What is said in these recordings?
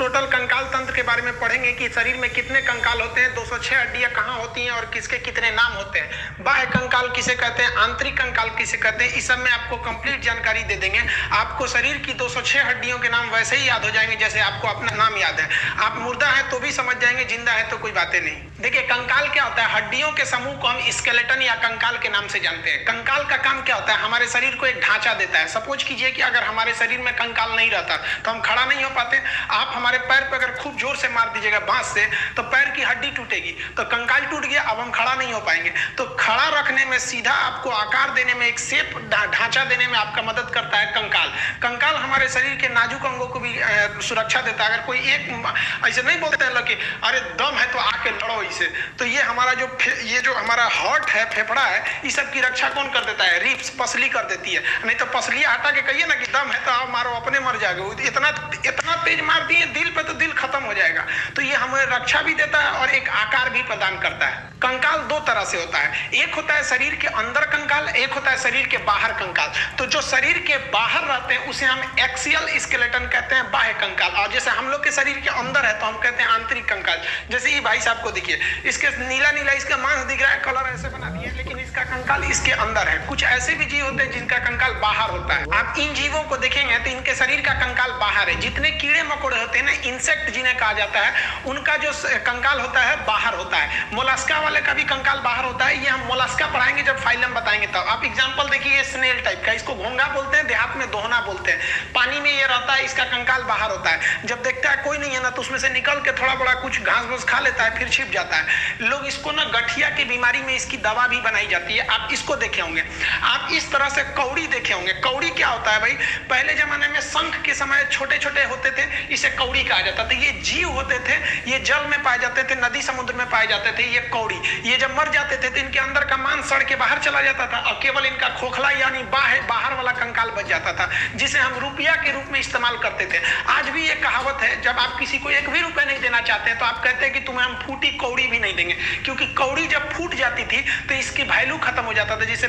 Total कंकाल तंत्र के बारे में पढ़ेंगे कि शरीर में कितने कंकाल होते हैं, 206 हड्डियां कहाँ होती हैं और किसके कितने नाम होते हैं, बाह्य कंकाल किसे कहते हैं, आंतरिक कंकाल किसे कहते हैं, इस सब में आपको कंप्लीट जानकारी दे देंगे। आपको शरीर की 206 हड्डियों के नाम वैसे ही याद हो जाएंगे जैसे आपको अपना नाम याद है। आप मुर्दा है तो भी समझ जाएंगे, जिंदा है तो कोई बातें नहीं। देखिए कंकाल क्या होता है, हड्डियों के समूह को हम स्केलेटन या कंकाल के नाम से जानते हैं। कंकाल का काम क्या होता है, हमारे शरीर को एक ढांचा देता है। सपोज कीजिए कि अगर हमारे शरीर में कंकाल नहीं रहता तो हम खड़ा नहीं हो पाते। आप हमारे पैर पे अगर खूब जोर से मार दीजिएगा बांस से तो पैर की हड्डी टूटेगी, तो कंकाल टूट गया, अब हम खड़ा नहीं हो पाएंगे। तो खड़ा रखने में, सीधा आपको आकार देने में, एक शेप ढांचा देने में आपका मदद करता है कंकाल। कंकाल हमारे शरीर के नाजुक अंगों को भी सुरक्षा देता है। अगर कोई एक ऐसे नहीं बोलते हैं कि अरे दम है तो आके लड़ो इसे, तो ये हमारा जो हमारा हार्ट है, फेफड़ा है, इस सब की रक्षा कौन कर देता है, रिब्स, पसली कर देती है। नहीं तो पसली हटा के कहिए ना कि दम है तो आओ मारो, अपने मर जाओगे। इतना तेज मार दिए दिल पे तो दिल खत्म हो जाएगा। तो ये हमें रक्षा भी देता है और एक आकार भी प्रदान करता है। कंकाल दो तरह से होता है, एक होता है शरीर के अंदर कंकाल, एक होता है शरीर के बाहर कंकाल। तो जो शरीर के बाहर रहते हैं उसे हम एक्सियल स्केलेटन कहते हैं, बाह्य कंकाल। और जैसे हम लोग के शरीर के अंदर है तो हम कहते हैं आंतरिक कंकाल। जैसे ये भाई साहब को देखिए, इसके नीला नीला इसका मांस दिख रहा है, कलर ऐसे बना दिए, लेकिन इसका कंकाल इसके अंदर है। कुछ ऐसे भी जीव होते हैं जिनका कंकाल बाहर होता है। आप इन जीवों को देखेंगे तो इनके शरीर का कंकाल बाहर है। जितने कीड़े मकोड़े होते हैं ना, इंसेक्ट जिन्हें कहा जाता है, उनका जो कंकाल होता है बाहर होता है। मोलस्का वाले का भी कंकाल बाहर होता है। ये हम मोलस्का पढ़ाएंगे जब फाइलम बताएंगे तब। आप एग्जांपल देखिए, स्नेल टाइप का, इसको घोंगा बोलते हैं, देहात में दोहना बोलते हैं। पानी में ये रहता है, इसका कंकाल बाहर होता है। जब देखता है कोई नहीं है ना तो उसमें से निकल के थोड़ा बड़ा कुछ घास घास खा लेता है, फिर छिप जाता है। लोग इसको ना गठिया की बीमारी में इसकी दवा भी बनाई जाती है। आप इसको देखे होंगे। आप इस तरह से कौड़ी देखे होंगे। कौड़ी क्या होता है भाई, पहले जमाने में शंख के समय छोटे छोटे होते थे, इसे कौड़ी कहा जाता था। ये जीव होते थे, ये जल में पाए जाते थे, नदी समुद्र में पाए जाते थे। ये कौड़ी, ये जब मर जाते थे तो इनके अंदर का मांस सड़ के बाहर चला जाता था और केवल इनका खोखला यानी बाहर वाला कंकाल बच जाता था, जिसे हम रुपया के रूप में इस्तेमाल करते थे। आज भी ये कहावत है, जब आप किसी को एक भी रुपया नहीं देना चाहते हैं तो आप कहते हैं कि तुम्हें हम फूटी कौड़ी भी नहीं देंगे, क्योंकि कौड़ी जब फूट जाती थी तो इसकी वैल्यू खत्म हो जाता था। जैसे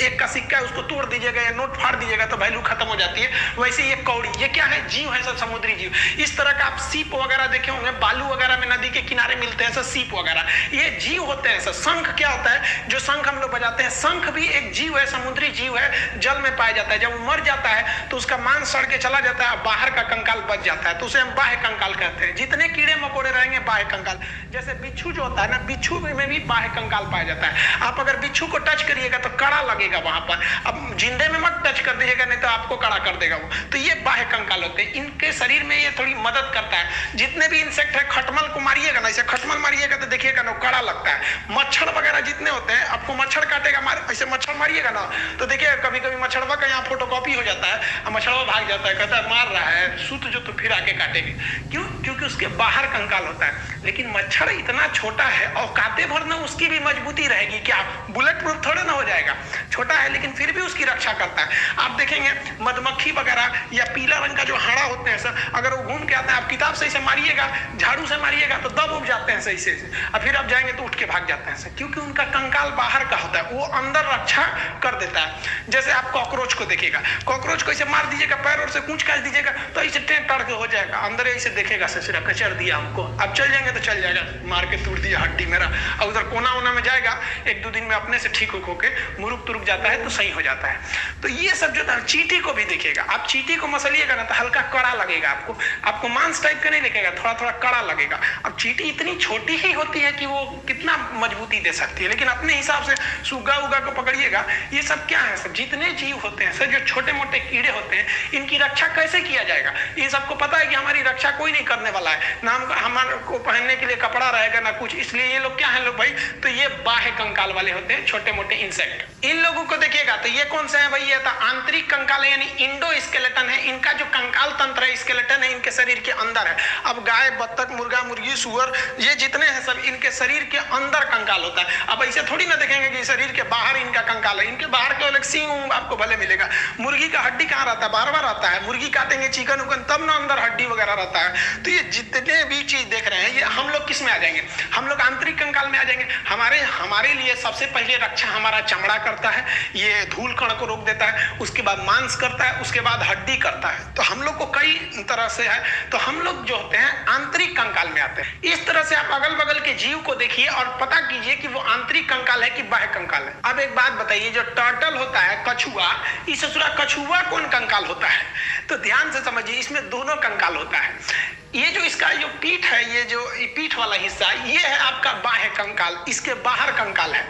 एक का सिक्का है, उसको तोड़ दीजिएगा या नोट फाड़ दीजिएगा तो वैल्यू खत्म हो जाती है, वैसे ये कौड़ी, ये क्या है, जीव है, सब समुद्री जीव। इस तरह का आप सीप वगैरह देखे होंगे, बालू वगैरह में नदी के किनारे मिलते हैं, सब सीप वगैरह, ये जीव होते हैं। शंख क्या होता है, जो शंख हम लोग बजाते हैं, शंख भी एक जीव है, समुद्री जीव है, जल में पाया जाता है। जब वो मर जाता है तो उसका मांस सड़ के चला जाता है, बाहर का कंकाल बच जाता है, तो उसे हम बाह्य कंकाल कहते हैं। जितने कीड़े मकोड़े रहेंगे बाह्य कंकाल। जैसे बिच्छू जो होता है ना, बिच्छू में भी बाह्य कंकाल पाया जाता है। आप अगर बिच्छू को टच करिएगा तो कड़ा लगेगा वहां पर, अब जिंदे में मत टच कर दीजिएगा नहीं तो आपको कड़ा कर देगा वो। तो ये बाह्य कंकाल होते हैं, इनके शरीर में ये थोड़ी मदद करता है। जितने भी इंसेक्ट है, खटमल को मारिएगा ना, ऐसे खटमल मारिएगा तो देखिएगा ना कड़ा लगता है। मच्छर वगैरह जितने होते हैं, आपको मच्छर काटेगा, ऐसे मच्छर मारिएगा ना तो देखिएगा कभी कभी मच्छरवा का यहाँ फोटोकॉपी हो जाता है और मच्छरवा भाग जाता है, कहता है मार रहा है, सूत जो तो फिर आके काटेंगे। क्यों? क्योंकि उसके बाहर कंकाल होता है। लेकिन मच्छर इतना छोटा है, औकाते भर ना उसकी भी मजबूती रहेगी, क्या बुलेट प्रूफ थोड़े ना हो जाएगा, छोटा है लेकिन फिर भी उसकी रक्षा करता है। आप देखेंगे मधुमक्खी वगैरह या पीला रंग का जो हाड़ा होते हैं सर, अगर वो घूम के आते हैं, आप किताब से इसे मारिएगा, झाड़ू से मारिएगा तो दब उब जाते हैं सही से, और फिर आप जाएंगे तो उठ के भाग जाते हैं सर, क्योंकि उनका कंकाल बाहर का होता है, वो अंदर रक्षा कर देता है। जैसे आप कॉकरोच को देखिएगा, कॉकरोच को इसे मार दीजिएगा, पैर और से कूच काट दीजिएगा तो ऐसे टेंट टाड़ के हो जाएगा, अंदर ऐसे देखेगा ससुरा कचर दिया हमको, अब चल जाएंगे तो चल जाएगा, मार के तोड़ दिया हड्डी मेरा, और उधर कोना वोना में जाएगा, एक दो दिन में अपने से ठीक होके मुरुक तुरुक जाता है तो सही हो जाता है। तो ये सब जो था, चींटी को भी देखिएगा, आप चींटी को मसलिएगा ना तो हल्का कड़ा लगेगा, आपको मांस टाइप का नहीं लगेगा, थोड़ा थोड़ा कड़ा लगेगा। अब चींटी इतनी छोटी ही होती है कि वो कितना मजबूती दे सकती है, लेकिन अपने हिसाब से सुग्गा उगा को पकड़िएगा। ये सब क्या है, सब जितने जीव होते हैं सर, जो छोटे मोटे कीड़े होते हैं, इनकी रक्षा कैसे किया जाएगा, ये सबको पता है कि हमारी रक्षा कोई नहीं करने वाला है, ना हमारे को पहनने के लिए कपड़ा रहेगा ना कुछ, इसलिए ये लोग क्या है लोग भाई, तो ये बाह्य कंकाल वाले होते हैं, छोटे मोटे इंसेक्ट। इन लोगों को देखिएगा तो ये कौन सा है भाई, ये था आंतरिक कंकाल है, यानी इंडो स्केलेटन है। इनका जो कंकाल तंत्र है, स्केलेटन है, इनके शरीर के अंदर है। अब गाय, बत्तख, मुर्गा, मुर्गी, सुअर, ये जितने हैं सब इनके शरीर के अंदर कंकाल होता है। अब ऐसे थोड़ी ना देखेंगे कि शरीर के बाहर इनका कंकाल है, इनके बाहर केवल एक सींग आपको भले मिलेगा। मुर्गी का हड्डी कहाँ रहता है, बार बार आता है, मुर्गी काटेंगे चिकन उकन तब ना अंदर हड्डी वगैरह रहता है। तो ये जितने भी चीज देख रहे हैं ये हम लोग किस में आ जाएंगे, हम लोग आंतरिक कंकाल में आ जाएंगे। हमारे लिए सबसे पहले रक्षा हमारा चमड़ा करता है, ये धूल कण को रोक देता है, उसके बाद मांस करता है, उसके बाद हड्डी करता है। तो हम लोग को कई तरह से है, तो हम लोग जो होते हैं आंतरिक कंकाल में आते हैं। इस तरह से आप अगल बगल के जीव को देखिए और पता कीजिए कि वो आंतरिक कंकाल है कि बाह्य कंकाल है। अब एक बात बताइए, जो टर्टल होता है कछुआ, इस कछुआ कौन कंकाल होता है? तो ध्यान से समझिए, इसमें दोनों कंकाल होता है। ये जो इसका जो पीठ है, ये जो पीठ वाला हिस्सा, ये है आपका बाह्य कंकाल, इसके बाहर कंकाल है।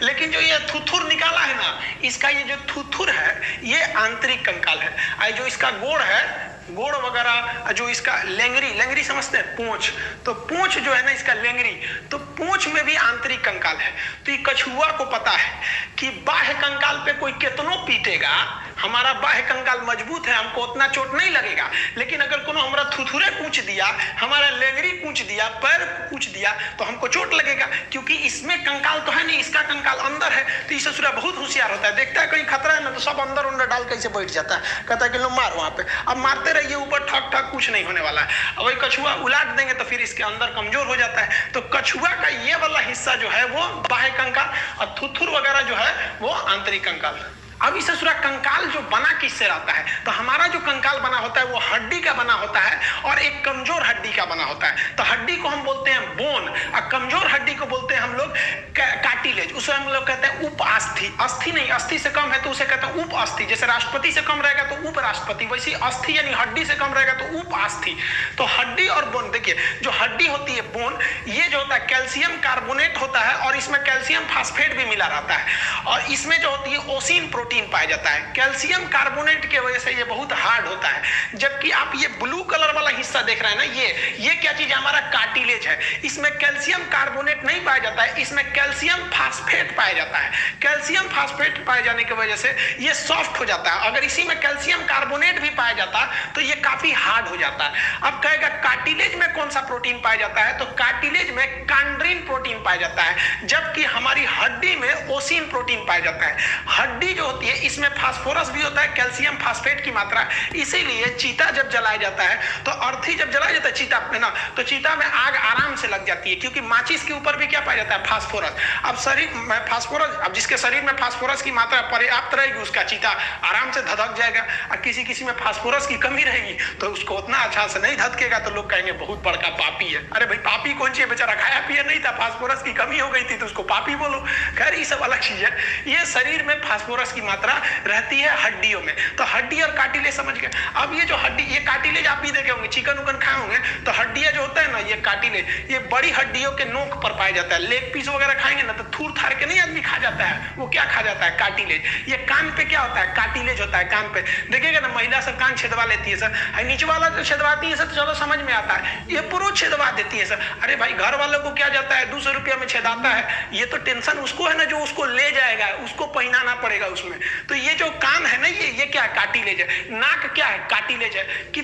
लेकिन जो ये थुथुर निकाला है ना, इसका ये जो थुथुर है ये आंतरिक कंकाल है। और जो इसका गोड़ है, गोड़ वगैरह, जो इसका लेंगरी समझते हैं, पूंछ, तो पूंछ जो है ना इसका लेंगरी, तो पूंछ में भी आंतरिक कंकाल है। तो ये कछुआ को पता है कि बाह्य कंकाल पे कोई कितनो पीटेगा, हमारा बाह्य कंकाल मजबूत है, हमको उतना चोट नहीं लगेगा। लेकिन अगर कोनो हमारा थुथुरे पूंछ दिया, हमारा लेंगरी पूंछ दिया, पैर पूंछ दिया, तो हमको चोट लगेगा, क्योंकि इसमें कंकाल तो है नहीं, इसका कंकाल अंदर है। तो ये ससुरा बहुत होशियार होता है, देखता है कहीं खतरा है ना तो सब अंदर अंदर डाल कैसे बैठ जाता है, कहता है कि लो मार वहां पे। अब मारते रहिए ऊपर, ठक ठक कुछ नहीं होने वाला है। अब वही कछुआ उलाट देंगे तो फिर इसके अंदर कमजोर हो जाता है। तो कछुआ का ये वाला हिस्सा जो है वो बाह्य कंकाल, और थुथुर वगैरह जो है वो आंतरिक कंकाल। अब इस कंकाल जो बना किससे रहता है, तो हमारा जो कंकाल बना होता है वो हड्डी का बना होता है और एक कमजोर हड्डी का बना होता है। तो हड्डी को हम बोलते हैं बोन, और कमजोर हड्डी को बोलते हैं हम लोग कार्टिलेज। उसे हम लोग कहते हैं उप अस्थि। अस्थि नहीं, अस्थि से कम है तो उसे कहते हैं उप अस्थि। जैसे राष्ट्रपति से कम रहेगा तो उप राष्ट्रपति, वैसे अस्थि यानी हड्डी से कम रहेगा तो उप अस्थि। तो हड्डी और बोन, देखिए जो हड्डी होती है बोन, ये जो होता है कैल्शियम कार्बोनेट होता है और इसमें कैल्शियम फास्फेट भी मिला रहता है, और इसमें जो होती है ओसिन प्रोटीन पाया जाता है। कैल्शियम कार्बोनेट की वजह से ये बहुत हार्ड होता है। जबकि आप ये ब्लू कलर वाला हिस्सा देख रहे हैं ना, ये क्या चीज है, हमारा कार्टिलेज है। इसमें कैल्शियम कार्बोनेट नहीं पाया जाता है, इसमें कैल्शियम फास्फेट पाया जाता है। कैल्शियम फास्फेट पाए जाने की वजह से ये सॉफ्ट हो जाता है। अगर इसी में कैल्शियम कार्बोनेट भी पाया जाता तो ये काफी हार्ड हो जाता है। अब कहेगा कार्टिलेज में कौन सा प्रोटीन पाया जाता है, तो कार्टिलेज में कांड्रीन प्रोटीन पाया जाता है, जबकि हमारी हड्डी में ओसिन प्रोटीन पाया जाता है। हड्डी जो होती है इसमें फास्फोरस भी होता है, कैल्शियम फास्फेट की मात्रा, इसीलिए चीता जब जलाया जाता है, तो अर्थी जब जलाया जाता है चीता में ना, तो चीता में आग आराम से लग जाती है, क्योंकि माचिस के ऊपर भी क्या पाया जाता है, फास्फोरस। अब शरीर में फास्फोरस, अब जिसके शरीर में फास्फोरस की मात्रा पर्याप्त रहेगी उसका चीता आराम से धधक जाएगा, और किसी में फास्फोरस की कमी रहेगी तो उसको उतना अच्छा से नहीं धधकेगा, तो लोग कहेंगे बहुत बड़का पापी है। अरे भाई पापी कौन सी है, बेचारा खाया पिया नहीं था, फास्फोरस की कमी हो गई थी तो उसको पापी बोलो। खैर ये सब अलग चीज है। ये शरीर में फास्फोरस की मात्रा रहती है हड्डियों में। तो हड्डी और कार्टिलेज समझ गए। अब ये जो हड्डी, ये कार्टिलेज आप भी देखे होंगे, चिकन उकन खाए होंगे तो हड्डियां जो होता है ना, ये कार्टिलेज, ये बड़ी हड्डियों के नोक पर पाया जाता है। लेग पीस वगैरह खाएंगे ना तो थूर थार के नहीं आदमी खा जाता है, वो क्या खा जाता है, कार्टिलेज। ये कान पे क्या होता है, कार्टिलेज होता है कान पे। देखिएगा ना महिला सब कान छेदवा लेती है सर, नीचे वाला जो छेदवाती है सर, चलो समझ में आता है, ये पूरा छेदवा देती है सर। अरे भाई घर वालों को क्या जाता है, 200 रुपया में छेदाता है, ये तो टेंशन उसको है ना जो उसको ले जाएगा, उसको पहनाना पड़ेगा उसमें। तो ये जो कान है ना, ये क्या है, कार्टिलेज है। नाक क्या है, कार्टिलेज है। कि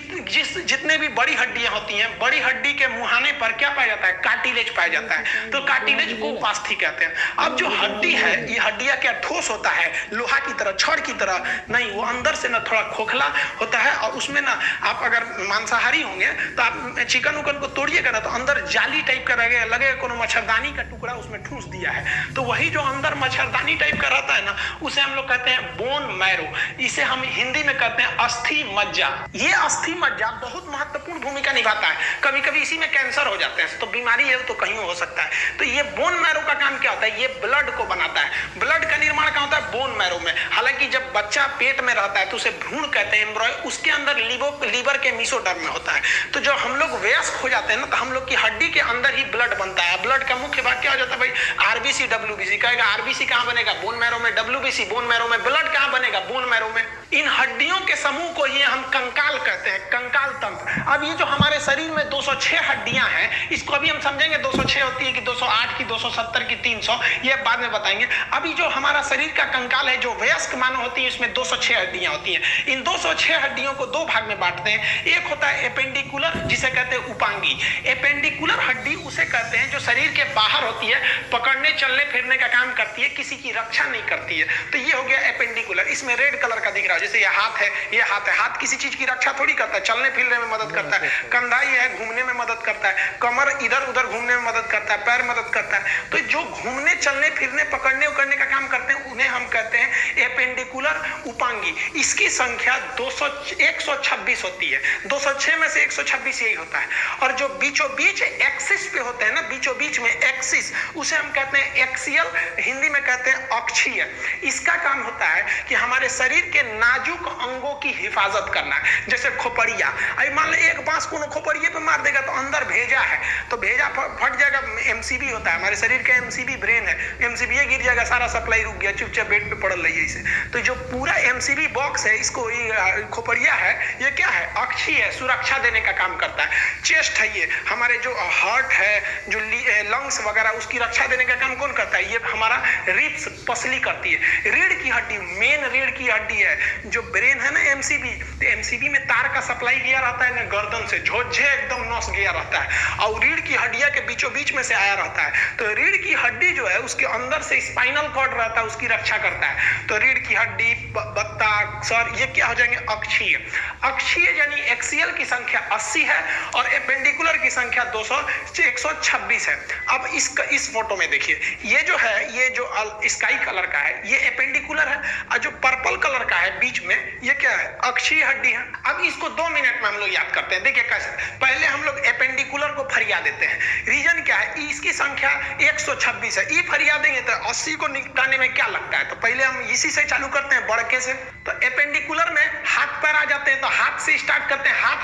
जितने भी बड़ी हड्डियां होती हैं, बड़ी हड्डी के मुहाने पर क्या पाया जाता है, कार्टिलेज पाया जाता है। तो कार्टिलेज को उपास्थि कहते हैं। अब जो हड्डी है, ये हड्डियां क्या ठोस होता है, लोहा की तरह, छड़ की तरह नहीं, वो अंदर से ना थोड़ा खोखला होता है, और उसमें ना आप अगर मांसाहारी होंगे तो आप चिकन उकन को तोड़िएगा ना तो अंदर जाली टाइप का लगेगा कोनो मच्छरदानी का टुकड़ा उसमें ठूस दिया है। तो वही जो अंदर मच्छरदानी टाइप का रहता है ना, उसे हम लोग कहते हैं बोन मैरो। इसे हम हिंदी में कहते हैं अस्थि मज्जा। ये अस्थि मज्जा बहुत महत्वपूर्ण भूमिका निभाता है। कभी कभी इसी में कैंसर हो जाते हैं, तो बीमारी है तो कहीं हो सकता है। तो ये बोन मैरो का काम क्या होता है, ये ब्लड को बनाता है। ब्लड का निर्माण कहाँ होता है, बोन मैरो में। हालांकि जब बच्चा पेट में रहता है तो उसे भ्रूण कहते हैं, एम्ब्रॉय, उसके अंदर लीवर के मेसोडर्म में होता है। तो जब हम लोग वयस्क हो जाते हैं ना, तो हम लोग की हड्डी के अंदर ही ब्लड बनता है। ब्लड का मुख्य भाग क्या हो जाता है भाई, आरबीसी डब्ल्यूबीसी। कहेगा आरबीसी कहाँ बनेगा, बोन मैरो में, डब्ल्यूबीसी बोन मैरो में, ब्लड कहाँ बनेगा, बोन मैरो में। इन हड्डियों के समूह को ही हम कंकाल कहते हैं, कंकाल तंत्र। अब ये जो हमारे शरीर में 206 हड्डियां हैं, इसको अभी हम समझेंगे 206 होती है कि 208 की, 270 की, 300, ये बाद में बताएंगे। अभी जो हमारा शरीर का कंकाल है, जो वयस्क मानव होती है, इसमें 206 हड्डियां होती हैं। इन 206 हड्डियों को दो भाग में बांटते हैं। एक होता है एपेंडिकुलर, जिसे कहते हैं उपांगी। एपेंडिकुलर हड्डी उसे कहते हैं जो शरीर के बाहर होती है, पकड़ने चलने फिरने का काम करती है, किसी की रक्षा नहीं करती है। तो ये हो गया एपेंडिकुलर। इसमें रेड कलर का दिख रहा है, जैसे ये हाथ है, ये हाथ है, हाथ किसी चीज की रक्षा थोड़ी करता है, चलने फिरने में मदद करता है। कंधा ये है, घूमने में मदद करता है। कमर इधर उधर घूमने में मदद करता है, पैर मदद करता है। तो जो घूमने चलने फिरने पकड़ने उकड़ने का काम करते हैं उन्हें हम कहते हैं एपेंडिकुलर उपांगी। इसकी संख्या 126 होती है। 206 में से 126 यही होता है। और जो बीचों बीच एक्सिस पे होते हैं ना, बीचों बीच में एक्सिस, उसे हम कहते हैं एक्सियल, हिंदी में कहते हैं अक्षीय। इसका काम होता है कि हमारे शरीर के नाजुक अंगों की हिफाजत करना। जैसे खोपड़िया, मान लो एक बांस को खोपड़िए पे मार देगा तो अंदर भेजा है, तो भेजा फट जाएगा। एमसीबी होता है, हमारे शरीर का एमसीबी ब्रेन है, एमसीबी गिर जाएगा, सारा सप्लाई रुक गया, चुपचाप बेड पे पड़ल रही है इसे। तो जो पूरा एमसीबी बॉक्स है, इसको खोपड़िया है, ये क्या है, अक्षीय है, सुरक्षा देने का काम करता है। चेस्ट है, ये हमारे जो हार्ट है, जो लंग्स वगैरह, उसकी रक्षा देने का काम कौन करता है, ये हमारा रिब्स, पसली करती है। रीढ़ की हड्डी, मेन रीढ़ की हड्डी है। जो ब्रेन है ना एमसीबी, तो एमसीबी में तार का सप्लाई गया रहता है ना, गर्दन से झोझे एकदम नस गया रहता है, और रीढ़ की हड्डियां के बीचों बीच में से आया रहता है। तो रीढ़ की हड्डी जो है उसके अंदर से स्पाइनल कॉर्ड रहता है, उसकी रक्षा करता है। तो रीढ़ की हड्डी, बत्ता, सर, ये क्या हो जाएंगे, अक्षीय। अक्षीय यानी एक्सियल की संख्या 80 है और एपेंडिकुलर की संख्या 126 है। अब इस फोटो में देखिए, ये जो है, ये जो स्काई कलर का है ये एपेंडिकुलर है, और जो पर्पल कलर का है बीच में, ये क्या है, अक्षीय हड्डी है। अब इसको 2 मिनट में हम लोग याद करते हैं। देखिए कैसे, पहले हम लोग एपेंडिकुलर को फरिया देते हैं। रीजन क्या है, इसकी संख्या 126 है। ये फरिया देंगे तो 80 को निपटाने में क्या लगता है, तो पहले हम इसी से चालू करते हैं, बड़के से। तो एपेंडिकुलर में हाथ पैर आ जाते हैं, तो हाथ से स्टार्ट करते हैं। हाथ